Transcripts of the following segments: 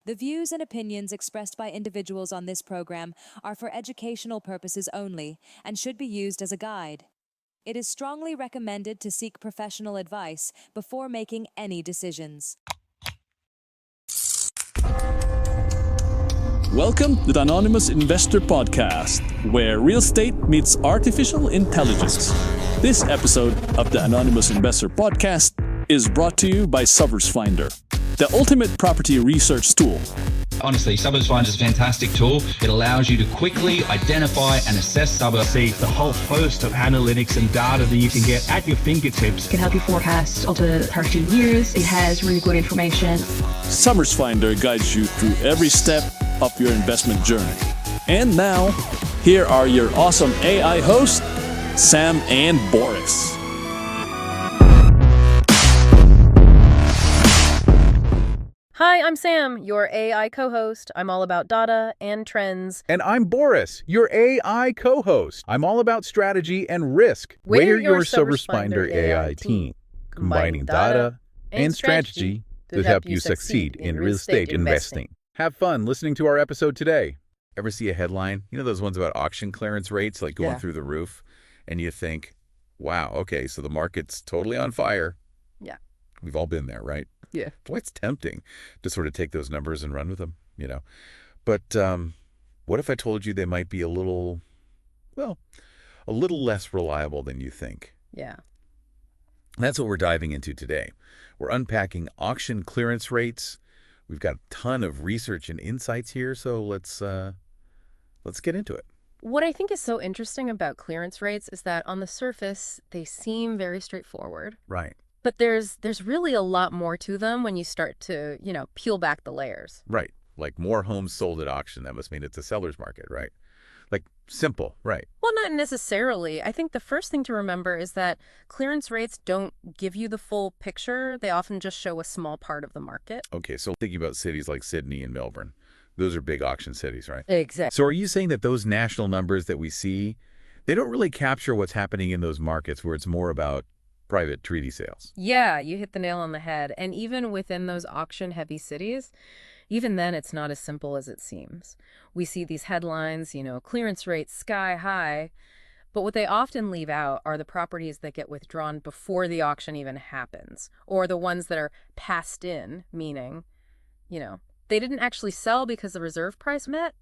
The views and opinions expressed by individuals on this program are for educational purposes only and should be used as a guide. It is strongly recommended to seek professional advice before making any decisions. Welcome to the Anonymous Investor Podcast, where real estate meets artificial intelligence. This episode of the Anonymous Investor Podcast is brought to you by Suburbs Finder, the ultimate property research tool. Honestly, Suburbs Finder is a fantastic tool. It allows you to quickly identify and assess suburbs. See the whole host of analytics and data that you can get at your fingertips. It can help you forecast over the 30 years. It has really good information. Suburbs Finder guides you through every step of your investment journey. And now, here are your awesome AI hosts, Sam and Boris. Hi, I'm Sam, your AI co-host. I'm all about data and trends. And I'm Boris, your AI co-host. I'm all about strategy and risk. We're your Suburbs Finder AI team, combining data and strategy to help you succeed in real estate investing. Have fun listening to our episode today. Ever see a headline? You know those ones about auction clearance rates like going through the roof? And you think, wow, okay, so the market's totally on fire. Yeah. We've all been there, right? Yeah. Boy, it's tempting to sort of take those numbers and run with them, you know. But what if I told you they might be a little less reliable than you think? Yeah. That's what we're diving into today. We're unpacking auction clearance rates. We've got a ton of research and insights here, so let's get into it. What I think is so interesting about clearance rates is that on the surface, they seem very straightforward. Right. But there's really a lot more to them when you start to, peel back the layers. Right. Like more homes sold at auction, that must mean it's a seller's market, right? Like simple, right? Well, not necessarily. I think the first thing to remember is that clearance rates don't give you the full picture. They often just show a small part of the market. Okay, so thinking about cities like Sydney and Melbourne, those are big auction cities, right? Exactly. So are you saying that those national numbers that we see, they don't really capture what's happening in those markets where it's more about private treaty sales? Yeah, you hit the nail on the head. And even within those auction-heavy cities, even then it's not as simple as it seems. We see these headlines, clearance rates sky high, but what they often leave out are the properties that get withdrawn before the auction even happens, or the ones that are passed in, meaning, they didn't actually sell because the reserve price met.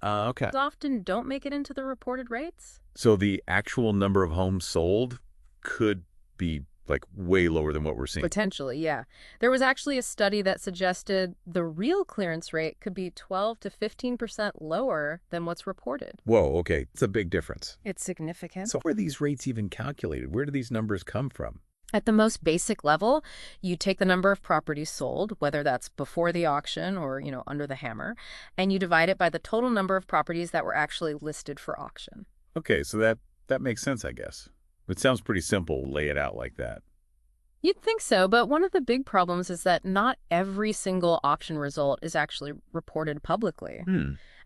Okay. Often don't make it into the reported rates. So the actual number of homes sold could be like way lower than what we're seeing. Potentially, yeah. There was actually a study that suggested the real clearance rate could be 12 to 15% lower than what's reported. Whoa, okay. It's a big difference. It's significant. So where are these rates even calculated? Where do these numbers come from? At the most basic level, you take the number of properties sold, whether that's before the auction or, under the hammer, and you divide it by the total number of properties that were actually listed for auction. Okay, so that makes sense, I guess. It sounds pretty simple, lay it out like that. You'd think so, but one of the big problems is that not every single auction result is actually reported publicly.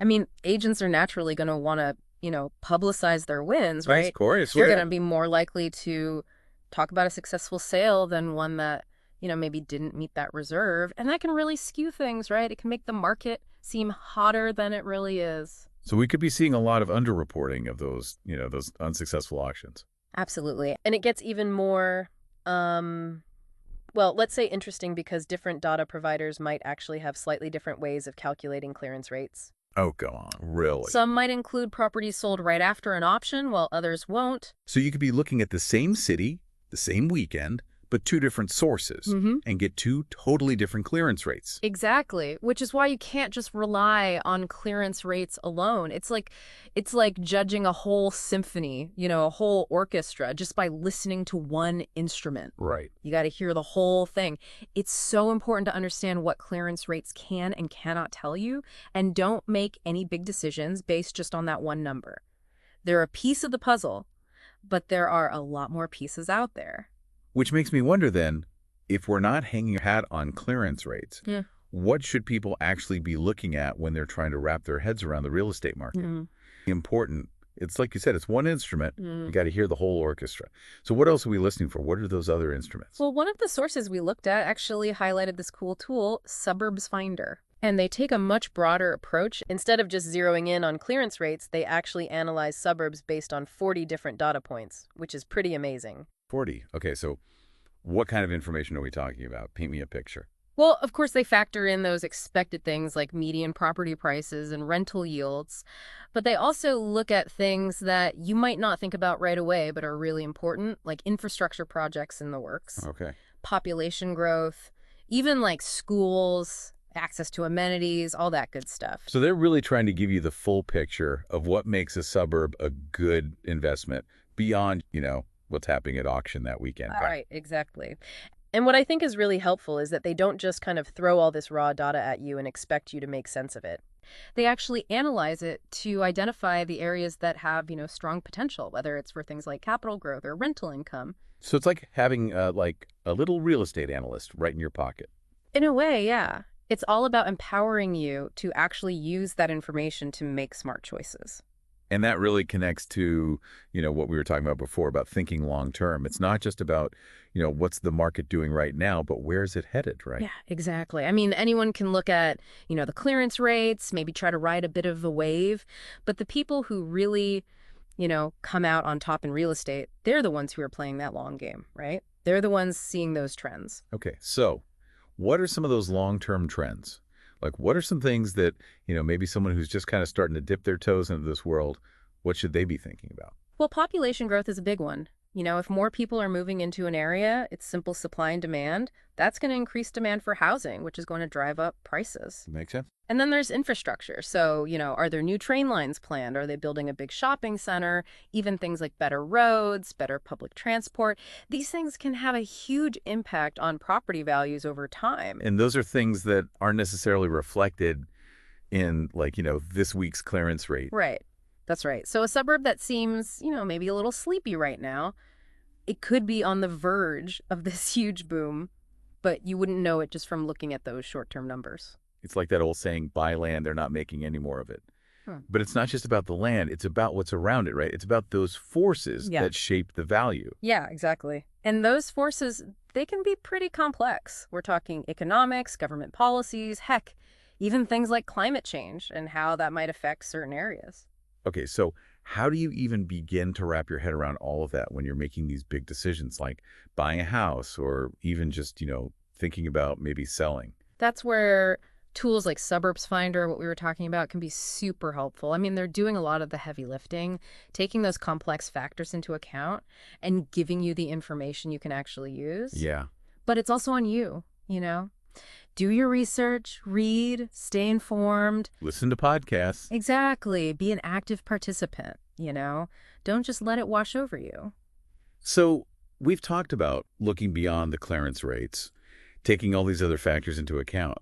I mean, agents are naturally going to want to, publicize their wins, right? Of course. They're going to be more likely to talk about a successful sale than one that, maybe didn't meet that reserve. And that can really skew things, right? It can make the market seem hotter than it really is. So we could be seeing a lot of underreporting of those, those unsuccessful auctions. Absolutely. And it gets even more, let's say interesting because different data providers might actually have slightly different ways of calculating clearance rates. Oh, go on. Really? Some might include properties sold right after an auction, while others won't. So you could be looking at the same city, the same weekend, but two different sources and get two totally different clearance rates. Exactly, which is why you can't just rely on clearance rates alone. It's like judging a whole symphony, a whole orchestra just by listening to one instrument. Right. You got to hear the whole thing. It's so important to understand what clearance rates can and cannot tell you, and don't make any big decisions based just on that one number. They're a piece of the puzzle, but there are a lot more pieces out there. Which makes me wonder then, if we're not hanging your hat on clearance rates, what should people actually be looking at when they're trying to wrap their heads around the real estate market? Important. It's like you said, it's one instrument. You got to hear the whole orchestra. So what else are we listening for? What are those other instruments? Well, one of the sources we looked at actually highlighted this cool tool, Suburbs Finder. And they take a much broader approach. Instead of just zeroing in on clearance rates, they actually analyze suburbs based on 40 different data points, which is pretty amazing. 40. Okay, so what kind of information are we talking about? Paint me a picture. Well, of course, they factor in those expected things like median property prices and rental yields, but they also look at things that you might not think about right away but are really important, like infrastructure projects in the works, Okay. population growth, even like schools, access to amenities, all that good stuff. So they're really trying to give you the full picture of what makes a suburb a good investment beyond, what's happening at auction that weekend. Right, exactly. And what I think is really helpful is that they don't just kind of throw all this raw data at you and expect you to make sense of it. They actually analyze it to identify the areas that have, strong potential, whether it's for things like capital growth or rental income. So it's like having like a little real estate analyst right in your pocket. In a way, yeah. It's all about empowering you to actually use that information to make smart choices. And that really connects to, what we were talking about before about thinking long term. It's not just about, what's the market doing right now, but where is it headed, right? Yeah, exactly. I mean, anyone can look at, the clearance rates, maybe try to ride a bit of a wave, but the people who really, come out on top in real estate, they're the ones who are playing that long game, right? They're the ones seeing those trends. Okay, so what are some of those long-term trends? Like, what are some things that, maybe someone who's just kind of starting to dip their toes into this world, what should they be thinking about? Well, population growth is a big one. If more people are moving into an area, it's simple supply and demand. That's going to increase demand for housing, which is going to drive up prices. Makes sense. And then there's infrastructure. So, are there new train lines planned? Are they building a big shopping center? Even things like better roads, better public transport. These things can have a huge impact on property values over time. And those are things that aren't necessarily reflected in, like, this week's clearance rate. Right. That's right. So a suburb that seems, maybe a little sleepy right now, it could be on the verge of this huge boom, but you wouldn't know it just from looking at those short-term numbers. It's like that old saying, buy land, they're not making any more of it. But it's not just about the land, it's about what's around it, right? It's about those forces that shape the value. Yeah, exactly. And those forces, they can be pretty complex. We're talking economics, government policies, heck, even things like climate change and how that might affect certain areas. Okay, so how do you even begin to wrap your head around all of that when you're making these big decisions like buying a house or even just, thinking about maybe selling? That's where tools like Suburbs Finder, what we were talking about, can be super helpful. I mean, they're doing a lot of the heavy lifting, taking those complex factors into account and giving you the information you can actually use. Yeah. But it's also on you, Do your research, read, stay informed. Listen to podcasts. Exactly. Be an active participant, Don't just let it wash over you. So we've talked about looking beyond the clearance rates, taking all these other factors into account.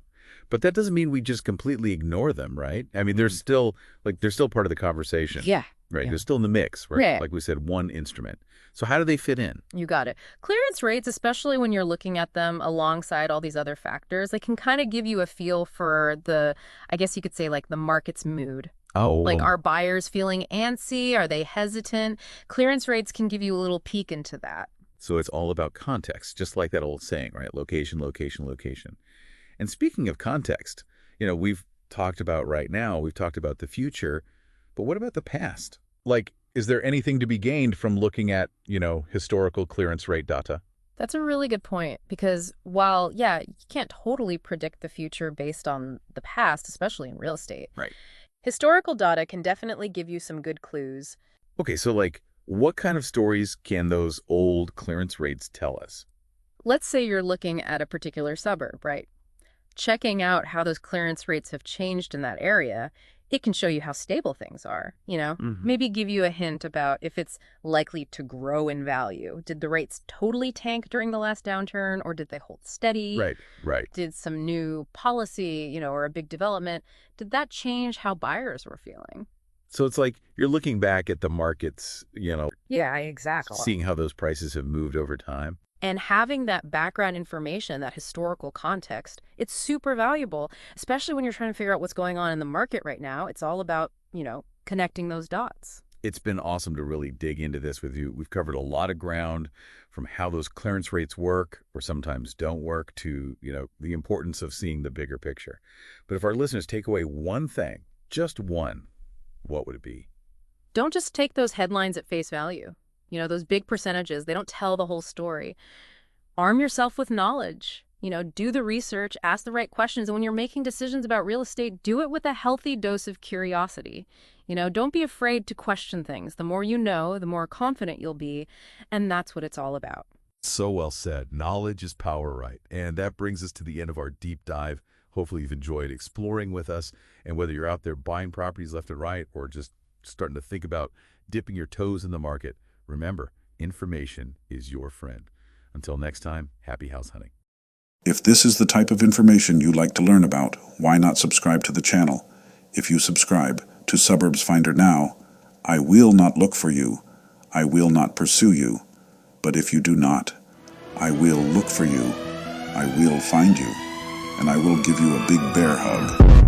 But that doesn't mean we just completely ignore them, right? I mean, they're still part of the conversation. Yeah. Right. Yeah. They're still in the mix, right? Right. Like we said, one instrument. So how do they fit in? You got it. Clearance rates, especially when you're looking at them alongside all these other factors, they can kind of give you a feel for I guess you could say, like the market's mood. Oh. Like, are buyers feeling antsy? Are they hesitant? Clearance rates can give you a little peek into that. So it's all about context, just like that old saying, right? Location, location, location. And speaking of context, we've talked about the future, but what about the past? Like, is there anything to be gained from looking at, historical clearance rate data? That's a really good point because while, you can't totally predict the future based on the past, especially in real estate. Right. Historical data can definitely give you some good clues. Okay, so what kind of stories can those old clearance rates tell us? Let's say you're looking at a particular suburb, right? Checking out how those clearance rates have changed in that area, it can show you how stable things are, Maybe give you a hint about if it's likely to grow in value. Did the rates totally tank during the last downturn, or did they hold steady? Right. Did some new policy, or a big development, did that change how buyers were feeling? So it's like you're looking back at the markets, Yeah, exactly. seeing how those prices have moved over time. And having that background information, that historical context, it's super valuable, especially when you're trying to figure out what's going on in the market right now. It's all about, connecting those dots. It's been awesome to really dig into this with you. We've covered a lot of ground, from how those clearance rates work or sometimes don't work to, the importance of seeing the bigger picture. But if our listeners take away one thing, just one, what would it be? Don't just take those headlines at face value. Those big percentages, they don't tell the whole story. Arm yourself with knowledge. Do the research, ask the right questions, and when you're making decisions about real estate, do it with a healthy dose of curiosity. Don't be afraid to question things. The more you know, the more confident you'll be, and that's what it's all about. So well said. Knowledge is power, right? And that brings us to the end of our deep dive. Hopefully you've enjoyed exploring with us, and whether you're out there buying properties left and right or just starting to think about dipping your toes in the market, remember, information is your friend. Until next time, happy house hunting. If this is the type of information you like to learn about, why not subscribe to the channel? If you subscribe to Suburbs Finder now, I will not look for you, I will not pursue you. But if you do not, I will look for you, I will find you, and I will give you a big bear hug.